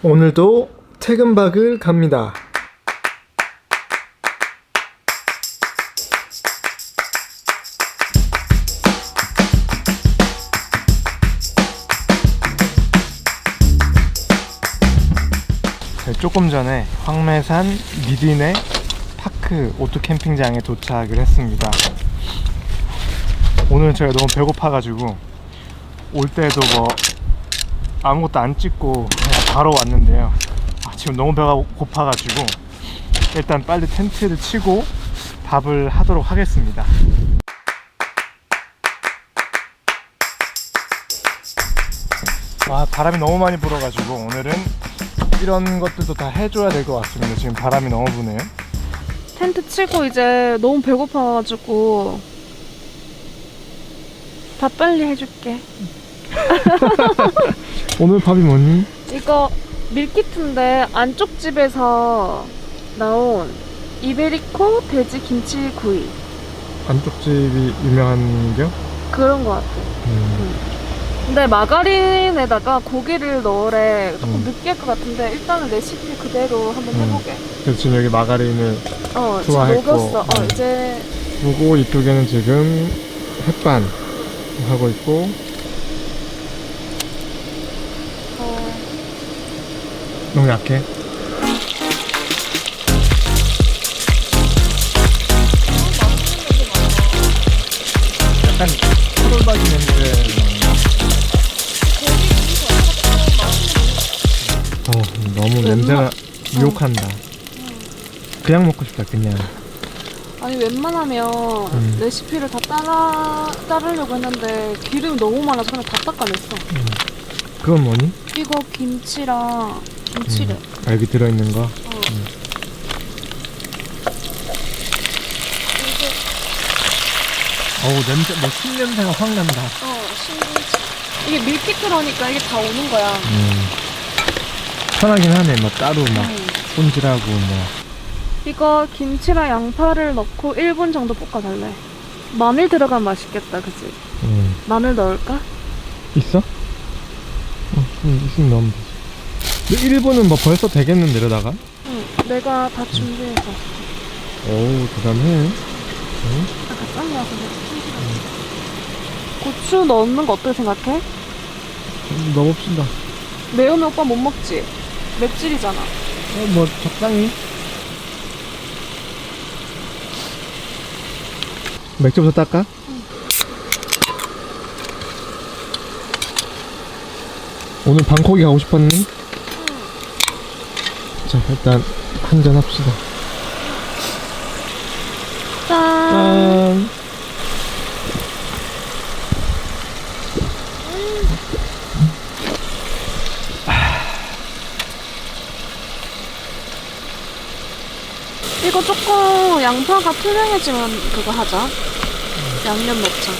오늘도 퇴근박을 갑니다. 조금 전에 황매산 미디네 파크 오토 캠핑장에 도착을 했습니다. 오늘 제가 너무 배고파가지고 올 때도 뭐 아무것도 안 찍고 그냥 바로 왔는데요. 지금 너무 배가 고파가지고 일단 빨리 텐트를 치고 밥을 하도록 하겠습니다. 와, 바람이 너무 많이 불어가지고 오늘은 이런 것들도 다 해줘야 될 것 같습니다. 지금 바람이 너무 부네요. 텐트 치고 이제 너무 배고파가지고 밥 빨리 해줄게. 오늘 밥이 뭐니? 이거 밀키트인데 안쪽 집에서 나온 이베리코 돼지 김치구이. 안쪽 집이 유명한겨? 그런 거 같아. 근데 마가린에다가 고기를 넣으래. 조금 느끼할 것 같은데 일단은 레시피 그대로 한번 해보게. 그래서 지금 여기 마가린을 지금 투하했고, 녹였어. 이제 그리고 이쪽에는 지금 햇반 하고 있고, 너무 약해. 약간 초돌박이 냄새. 너무 냄새가 유혹한다. 그냥 먹고 싶다, 그냥. 아니 웬만하면 레시피를 다 따르려고 했는데 기름이 너무 많아서 그냥 다 닦아냈어. 그건 뭐니? 이거 김치랑 김치래. 여기 들어있는 거? 어우, 냄새, 뭐 신냄새가 확 난다. 신김치. 이게 밀키트라니까 이게 다 오는 거야. 편하긴 하네. 뭐 따로 막 손질하고 뭐. 이거 김치랑 양파를 넣고 1분 정도 볶아달래. 마늘 들어가면 맛있겠다, 그치? 마늘 넣을까? 있어? 있으면 넣으면 되지. 1분은 뭐 벌써 되겠는데, 이러다가? 응, 내가 다 준비해서. 어우, 대단해. 아까 짱이야, 근데. 고추 넣는 거 어떻게 생각해? 넣어봅시다. 매우면 오빠 못 먹지? 맵찔이잖아. 뭐, 적당히. 맥주부터 딸까? 오늘 방콕이 가고 싶었니? 자, 일단 한잔 합시다. 짠! 짠! 이거 조금 양파가 투명해지면 그거 하자. 양념 넣자.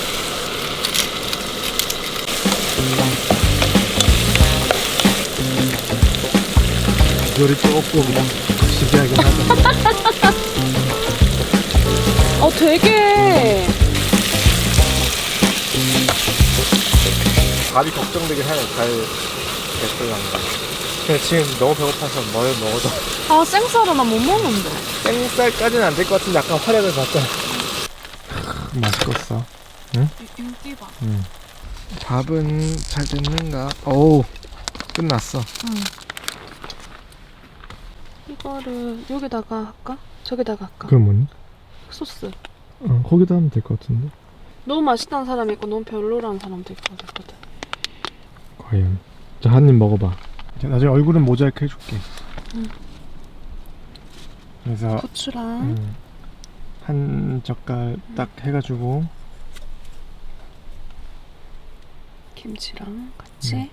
요리 조금 시비하긴 하다. 되게 밥이 걱정되긴 하네. 잘 됐을란가. 근데 지금 너무 배고파서 뭘 먹어도 생쌀은 나 못 먹는데. 생쌀까지는 안 될 것 같은데 약간 활약을 봤다. 맛있겠어. 응? 윤기 봐. 밥은 잘 됐는가? 어우, 끝났어. 이거를 여기다가 할까? 저기다가 할까? 그건 뭐니? 소스. 거기다 하면 될 것 같은데. 너무 맛있다는 사람이 있고 너무 별로라는 사람도 있거든. 과연. 자, 한 입 먹어봐. 나중에 얼굴은 모자이크 해줄게. 그래서 고추랑 한 젓갈 딱 해가지고 김치랑 같이.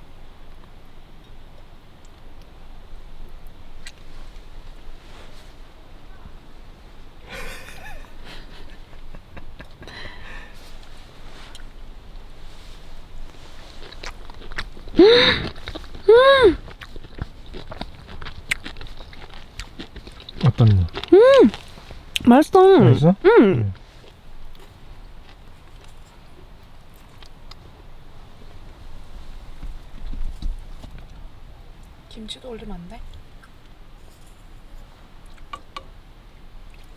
어떻니? 맛있어. 맛있어? 김치도 올리면 안 돼?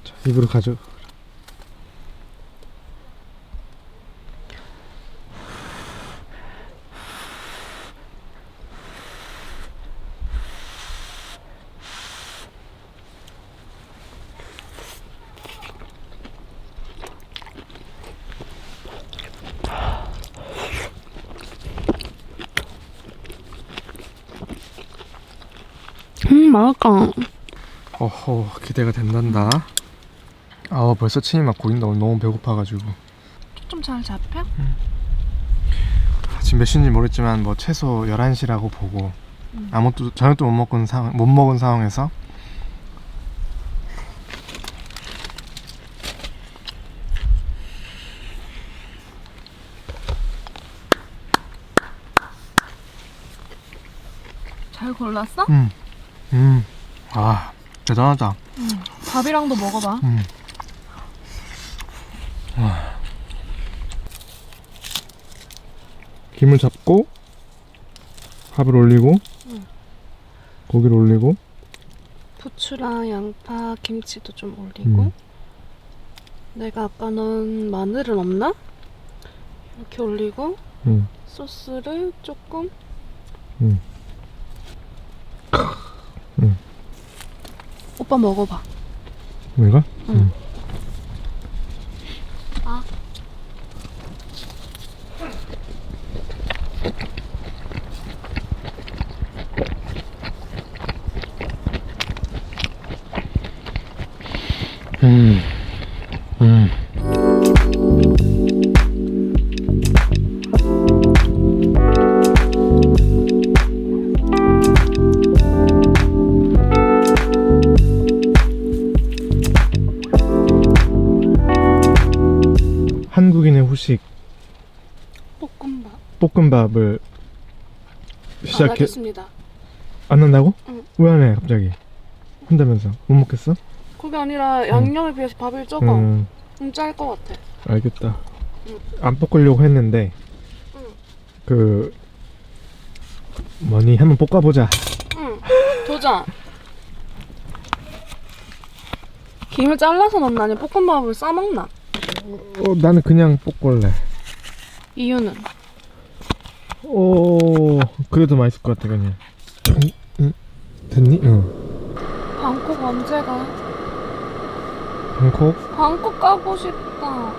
자, 입으로 가져. 맛있다. 어허, 기대가 된단다. 아, 벌써 침이 막 고인다. 오늘 너무 배고파가지고. 좀 잘 잡혀? 지금 몇 시인지 모르겠지만 뭐 최소 11시라고 보고 아무것도 저녁도 못 먹은 상황에서 잘 골랐어? 아, 대단하다. 밥이랑도 먹어봐. 김을 잡고 밥을 올리고 고기를 올리고 부추랑 양파, 김치도 좀 올리고 내가 아까 넣은 마늘은 없나? 이렇게 올리고 소스를 조금 오빠 먹어봐. 내가? 응. 아. 한국인의 후식 볶음밥. 볶음밥을 시작해. 안 하겠습니다. 안 한다고? 응. 왜 안 해 갑자기? 한다면서 못 먹겠어? 그게 아니라 양념에 비해서 밥이 적어. 좀 짤 것 같아. 알겠다. 응. 안 볶으려고 했는데 응. 그 뭐니 한번 볶아보자. 응. 도전. 김을 잘라서 넣나 아니면 볶음밥을 싸먹나? 나는 그냥 볶을래. 이유는? 그래도 맛있을 것 같아 그냥. 됐니? 응. 방콕 언제 가? 방콕? 방콕 가고 싶다.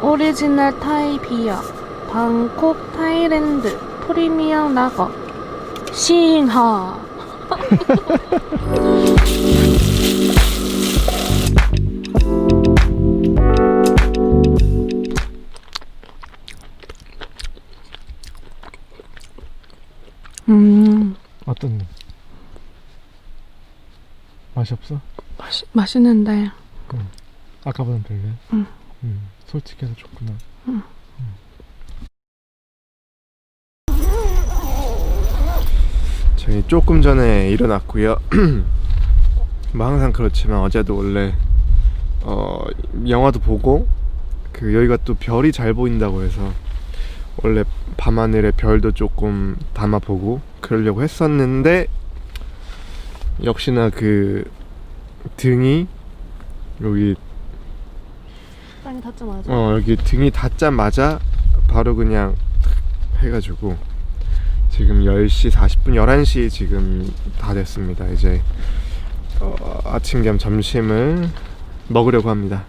오리지널 타이 비어 방콕 타일랜드 프리미엄 라거 싱하. 어떤데? 맛이 없어? 맛있는데. 아까보단 별로야? 응. 솔직해서 좋구나. 저희 조금 전에 일어났고요. 뭐 항상 그렇지만 어제도 원래 영화도 보고 그 여기가 또 별이 잘 보인다고 해서 원래 밤하늘에 별도 조금 담아보고 그러려고 했었는데 역시나 그 등이 여기 땅에 닿자마자. 여기 등이 닿자마자 바로 그냥 해가지고 지금 10시 40분 11시 지금 다 됐습니다. 이제 아침 겸 점심을 먹으려고 합니다.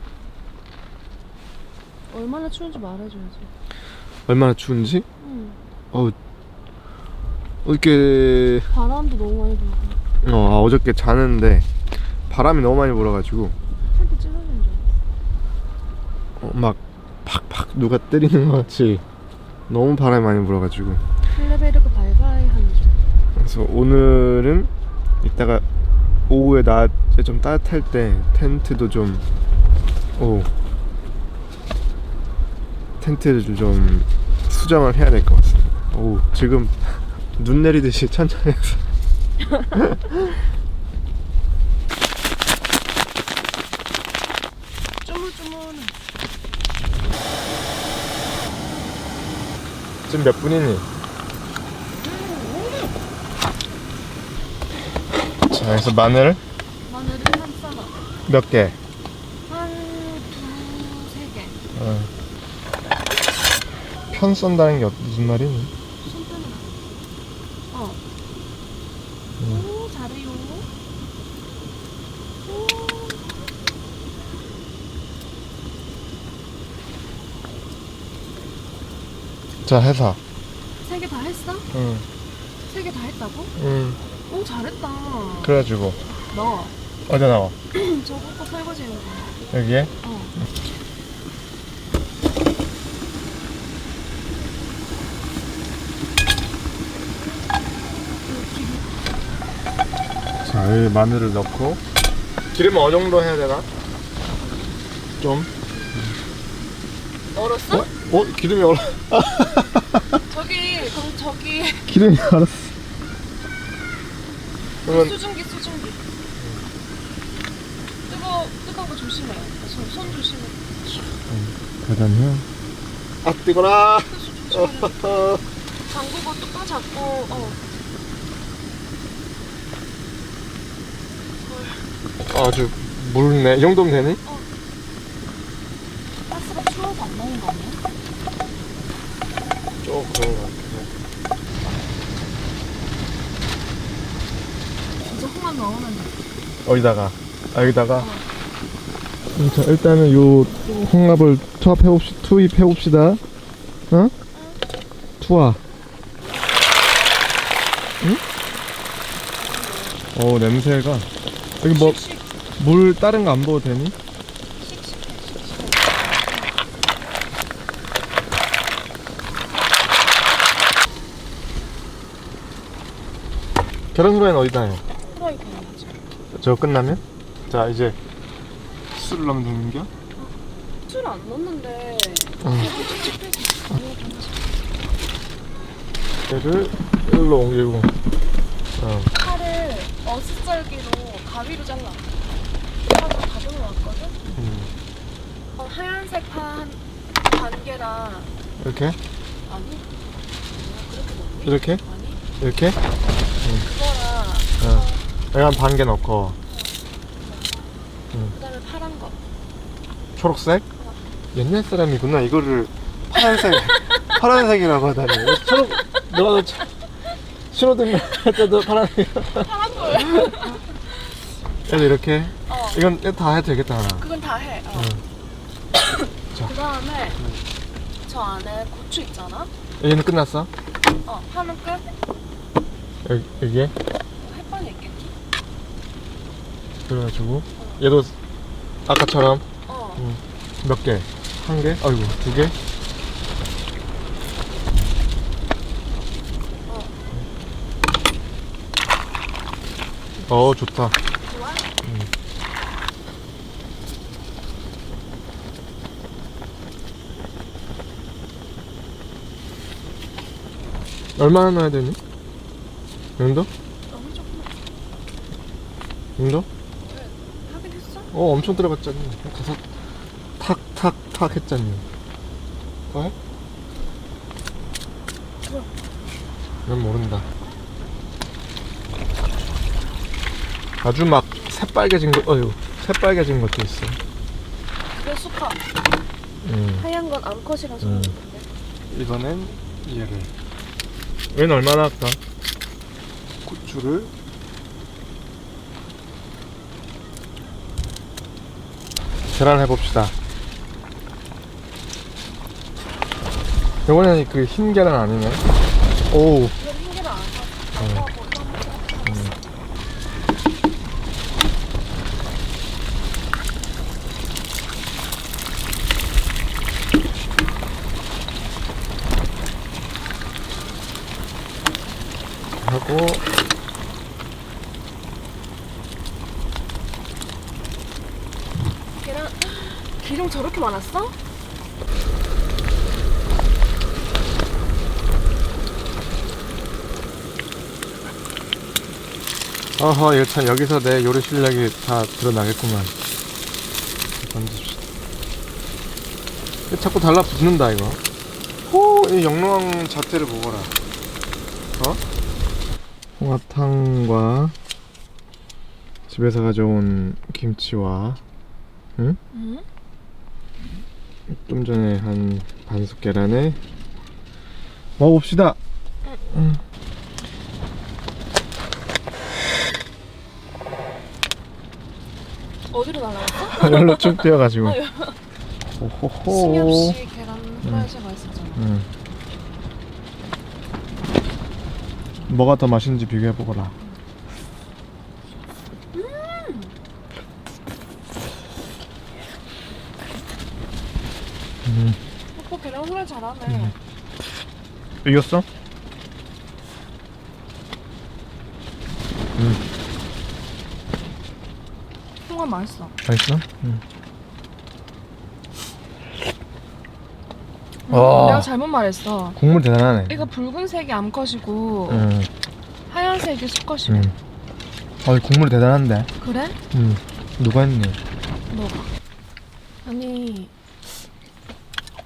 얼마나 추운지 말해줘야지. 얼마나 추운지? 응. 이렇게 바람도 너무 많이 불고. 어저께 자는데 바람이 너무 많이 불어가지고 텐트 찢어진 줄. 막 팍팍 누가 때리는 것 같이 너무 바람이 많이 불어가지고 헬레베르크 발바이 하는 줄. 그래서 오늘은 이따가 오후에 낮에 좀 따뜻할 때 텐트도 좀 텐트를 좀 수정을 해야 될 것 같습니다. 지금 눈 내리듯이 천천히 해서 쪼물쪼물. 지금 몇 분이니? 자, 그래서 마늘 마늘을 한 썰어. 몇 개? 한 두세 개. 편 썬다는 게 무슨 말이니? 손편이. 어. 음. 오, 잘해요. 오. 자, 해서. 3개 다 했어? 응. 3개 다 했다고? 응. 오, 잘했다. 그래가지고 너 어디 나와? 저거 꼭 설거지 해야 돼. 여기에? 어. 자, 여기 마늘을 넣고 기름 어느 정도 해야 되나? 좀? 얼었어? 어? 기름이 얼어. 저기, 그럼 저기 기름이 얼었어. 그러면 수증기. 뜨거운 거 조심해. 손 조심해. 대단해요. 아, 뜨거라. 조심해. 잠그고 뚜껑 잡고. 아주 묽네. 이 정도면 되니? 가스가 추워서 안 나온 거 아니야? 좀 그런 것 같아. 이제 홍합 넣으면 돼. 어디다가? 아, 여기다가? 자, 일단은 요 홍합을 투입해봅시다. 어? 투하. 응? 오, 냄새가. 여기 뭐, 물 다른 거 안 부어도 되니? 계란 후라이는 어디다 해요? 프라이팬 하지. 저거 끝나면? 자, 이제 술을 넣으면 되는겨? 술 안 넣는데. 얘를 일로 옮기고. 팔을 어슷썰기로 가위로 잘라. 팔을 다듬어 왔거든? 하얀색 파 반 개랑. 이렇게? 아니? 그렇게 넣니? 이렇게? 아니? 이렇게? 그거랑. 이건 반 개 넣고. 그 다음에 파란 거. 초록색? 옛날 사람이구나. 이거를 파란색이라고 하다니. 초록, 너가 신호등 할 때도 파란색. 파란 거야. 얘도 이렇게? 어. 이건 다 해도 되겠다, 하나. 그건 다 해. 자. 그 다음에 저 안에 고추 있잖아? 얘는 끝났어? 파는 끝? 여기에? 햇반이 있겠지? 그래가지고 얘도 아까처럼 어. 몇 개? 한 개? 아이고, 두 개? 좋다. 좋아? 얼마나 넣어야 되니? 이 정도? 너무 조금만. 이 정도? 하긴 했어? 엄청 들어갔잖니. 가서 탁탁탁 했잖니. 더 해? 그럼. 난 모른다. 아주 막 새빨개진 새빨개진 것도 있어. 그게 수컷. 하얀 건 암컷이라서. 이거는 얘를. 얘는 얼마나 할까? 고추를 계란 해봅시다. 이번에는 그 흰 계란 아니네. 오. 이건 흰계란 안 사. 하고 계란 기름 저렇게 많았어? 어허, 이거 참 여기서 내 요리 실력이 다 드러나겠구만. 던집시다. 자꾸 달라붙는다 이거. 이 영롱한 자태를 보거라. 홍합탕과 집에서 가져온 김치와 응? 응? 좀 전에 한 반숙 계란에 먹어봅시다. 응. 어디로 날아갔어? 열로 쭉 뛰어가지고. 호호호. 신이 없이 계란 후라이가 맛있었잖아. 뭐가 더 맛있는지 비교해보거라. 오빠 계란 후라이 잘하네. 이겼어? 홍합 맛있어. 맛있어? 응. 내가 잘못 말했어. 국물 대단하네. 이거 붉은색이 암컷이고 응. 하얀색이 수컷이야. 응. 국물 대단한데. 그래? 응. 누가 했니? 너가. 아니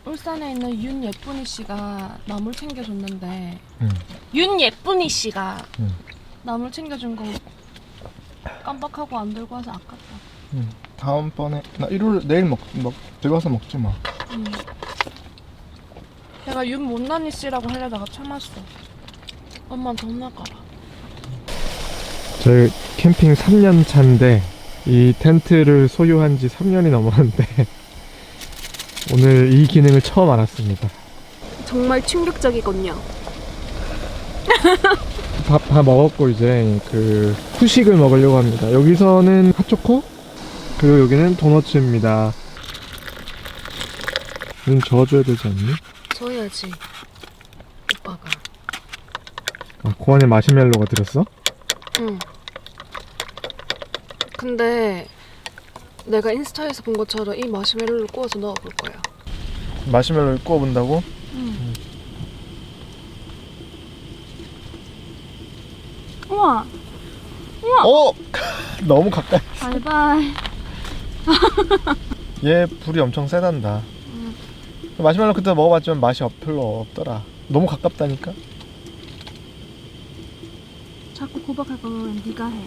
울산에 있는 윤예쁜이 씨가 나물 챙겨줬는데 응. 윤예쁜이 씨가 응. 나물 챙겨준 거 깜빡하고 안 들고 와서 아깝다. 응. 다음번에 나 내일 들고 와서 먹지 뭐. 내가 윤 못난이 씨라고 하려다가 참았어. 엄마한테 혼날까봐. 저희 캠핑 3년 차인데 이 텐트를 소유한 지 3년이 넘었는데 오늘 이 기능을 처음 알았습니다. 정말 충격적이군요. 밥 다 먹었고 이제 그 후식을 먹으려고 합니다. 여기서는 핫초코 그리고 여기는 도너츠입니다. 눈 저어줘야 되지 않니? 줘야지. 오빠가. 그 안에 마시멜로가 들었어? 응. 근데 내가 인스타에서 본 것처럼 이 마시멜로를 구워서 넣어볼 거야. 마시멜로를 구워본다고? 응. 우와. 어! 너무 가까이. 바이바이. 얘 불이 엄청 세단다. 마시멜로 그때 먹어봤지만 맛이 별로 없더라. 너무 가깝다니까? 자꾸 고박할 거면 네가 해.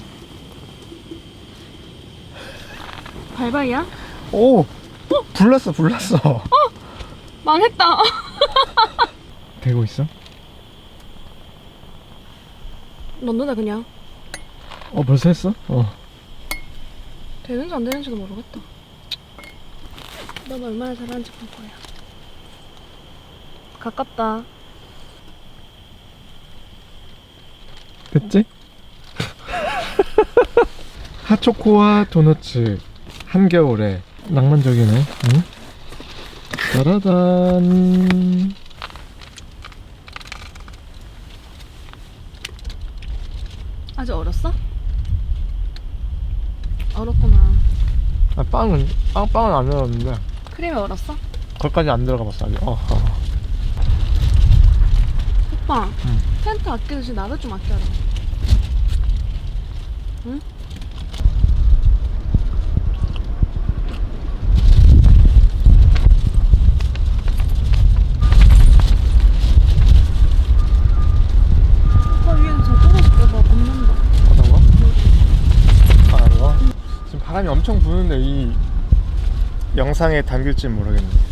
바이바이야? 오! 불났어. 망했다. 되고 있어? 넣는다 그냥. 벌써 했어? 되는지 안 되는지도 모르겠다. 넌 얼마나 잘하는지 볼 거야. 가깝다. 됐지? 핫초코와 도너츠 한겨울에 낭만적이네. 응? 따라단. 아직 얼었어? 얼었구나. 빵은 안 들어갔는데 크림이 얼었어? 거기까지 안 들어가 봤어 아직. 오빠, 응. 텐트 아끼듯이 나도 좀 아껴라. 응? 오빠 위에서 저 떨어질까 봐 겁난다. 어떤 거? 거? 지금 바람이 엄청 부는데 이 영상에 담길지 모르겠네.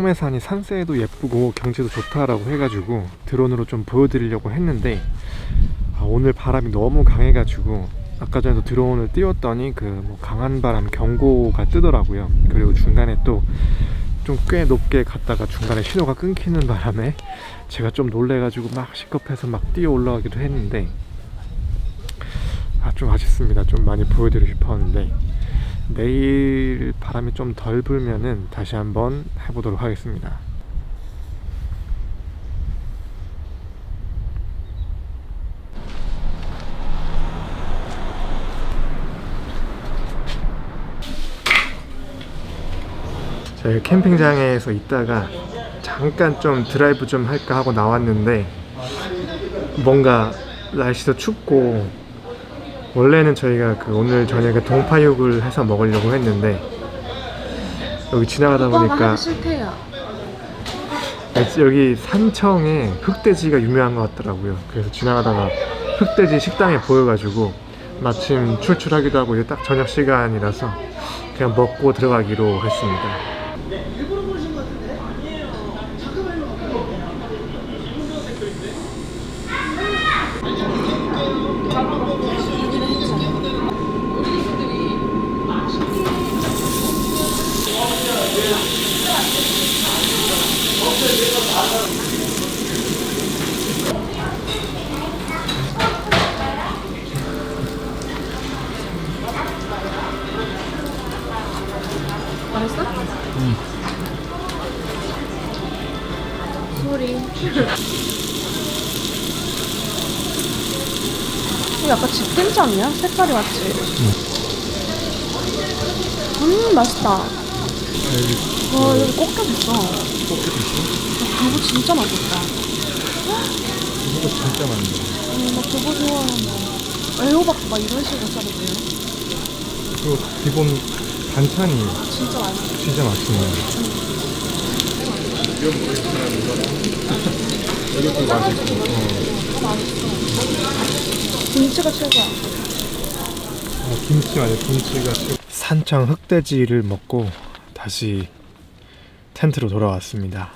성매산이 산세도 예쁘고 경치도 좋다라고 해가지고 드론으로 좀 보여드리려고 했는데 오늘 바람이 너무 강해가지고 아까 전에도 드론을 띄웠더니 그 뭐 강한 바람 경고가 뜨더라고요. 그리고 중간에 또 좀 꽤 높게 갔다가 중간에 신호가 끊기는 바람에 제가 좀 놀래가지고 막 시겁해서 막 뛰어 올라가기도 했는데 좀 아쉽습니다. 좀 많이 보여드리고 싶었는데 내일 바람이 좀 덜 불면은 다시 한번 해보도록 하겠습니다. 저희 캠핑장에서 있다가 잠깐 좀 드라이브 좀 할까 하고 나왔는데 뭔가 날씨도 춥고 원래는 저희가 그 오늘 저녁에 동파육을 해서 먹으려고 했는데 여기 지나가다 보니까 실패야. 여기 산청에 흑돼지가 유명한 것 같더라고요. 그래서 지나가다가 흑돼지 식당에 보여가지고 마침 출출하기도 하고 이제 딱 저녁 시간이라서 그냥 먹고 들어가기로 했습니다. 맛있어? 소리. 이거 약간 집된장이야? 색깔이 맞지? 맛있다. 여기 꽃게도 있어. 두부 진짜 맛있다. 이거 진짜 많네. 나 두부 좋아하는데. 애호박 막 이런 식으로 짜리고요. 그리고 기본 반찬이 진짜 맛있어. 진짜 맛있네요. 이것도 맛있고. 다 맛있어. 김치가 최고야. 김치 맞아요. 김치가 최고. 산청 흑돼지를 먹고 다시 텐트로 돌아왔습니다.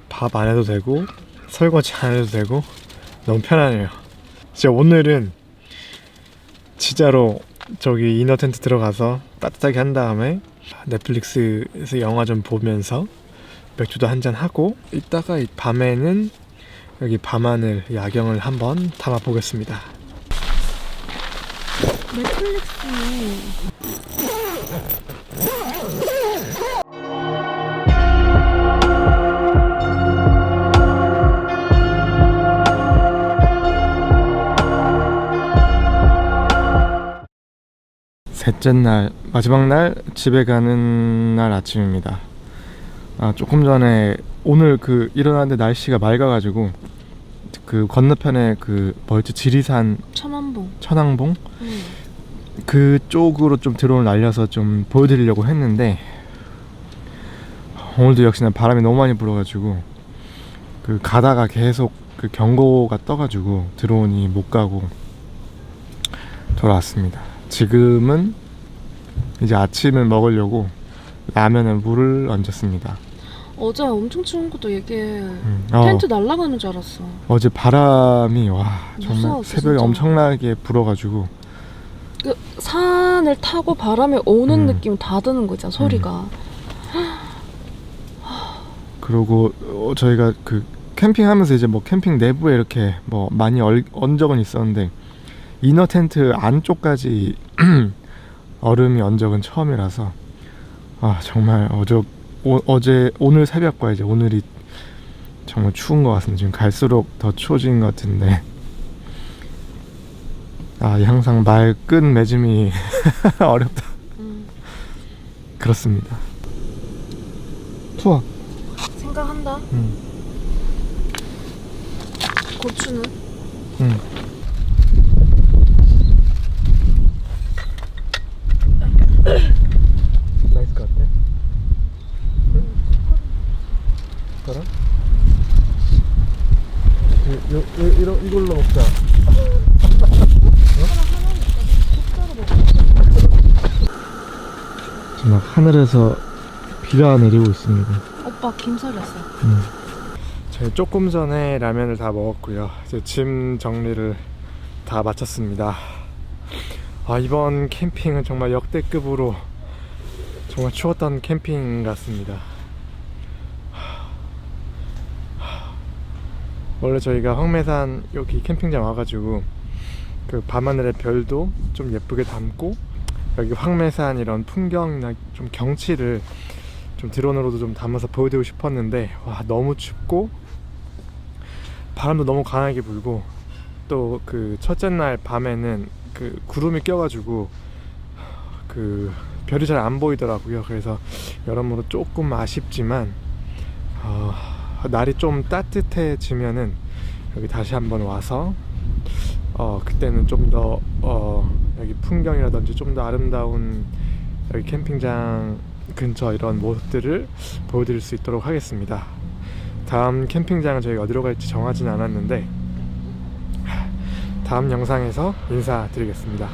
밥 안 해도 되고 설거지 안 해도 되고 너무 편하네요. 진짜 오늘은 진짜로 저기 이너 텐트 들어가서 따뜻하게 한 다음에 넷플릭스에서 영화 좀 보면서 맥주도 한잔 하고 이따가 밤에는 여기 밤하늘 야경을 한번 담아 보겠습니다. 넷플릭스는 셋째 날, 마지막 날 집에 가는 날 아침입니다. 조금 전에 오늘 그 일어났는데 날씨가 맑아가지고 그 건너편에 그 뭐였지, 지리산 천왕봉 그쪽으로 좀 드론을 날려서 좀 보여드리려고 했는데 오늘도 역시나 바람이 너무 많이 불어가지고 그 가다가 계속 그 경고가 떠가지고 드론이 못 가고 돌아왔습니다. 지금은 이제 아침을 먹으려고 라면에 물을 얹었습니다. 어제 엄청 추운 것도 얘기해. 텐트 날아가는 줄 알았어. 어제 바람이 와 정말 무서웠어, 새벽에 진짜. 엄청나게 불어가지고 그 산을 타고 바람이 오는 느낌 다 드는 거 있잖아, 소리가. 그리고 저희가 그 캠핑하면서 이제 뭐 캠핑 내부에 이렇게 뭐 많이 얹은 적은 있었는데 이너 텐트 안쪽까지 얼음이 얹은 적은 처음이라서 정말 오늘 새벽과 이제 오늘이 정말 추운 것 같습니다. 지금 갈수록 더 추워진 것 같은데 항상 말 끝 맺음이 어렵다. 그렇습니다. 투어 생각한다. 고추는? 맛있을 것 같아? 숟가락? 이걸로 먹자. 지금 막 하늘에서 비가 내리고 있습니다. 오빠 김설이었어. 저희 조금 전에 라면을 다 먹었고요. 이제 짐 정리를 다 마쳤습니다. 이번 캠핑은 정말 역대급으로 정말 추웠던 캠핑 같습니다. 원래 저희가 황매산 여기 캠핑장 와가지고 그 밤하늘의 별도 좀 예쁘게 담고 여기 황매산 이런 풍경이나 좀 경치를 좀 드론으로도 좀 담아서 보여드리고 싶었는데 와 너무 춥고 바람도 너무 강하게 불고 또 그 첫째 날 밤에는 그 구름이 껴가지고 그 별이 잘 안 보이더라고요. 그래서 여러모로 조금 아쉽지만 날이 좀 따뜻해지면은 여기 다시 한번 와서 그때는 좀 더 여기 풍경이라든지 좀 더 아름다운 여기 캠핑장 근처 이런 모습들을 보여드릴 수 있도록 하겠습니다. 다음 캠핑장은 저희가 어디로 갈지 정하진 않았는데 다음 영상에서 인사드리겠습니다.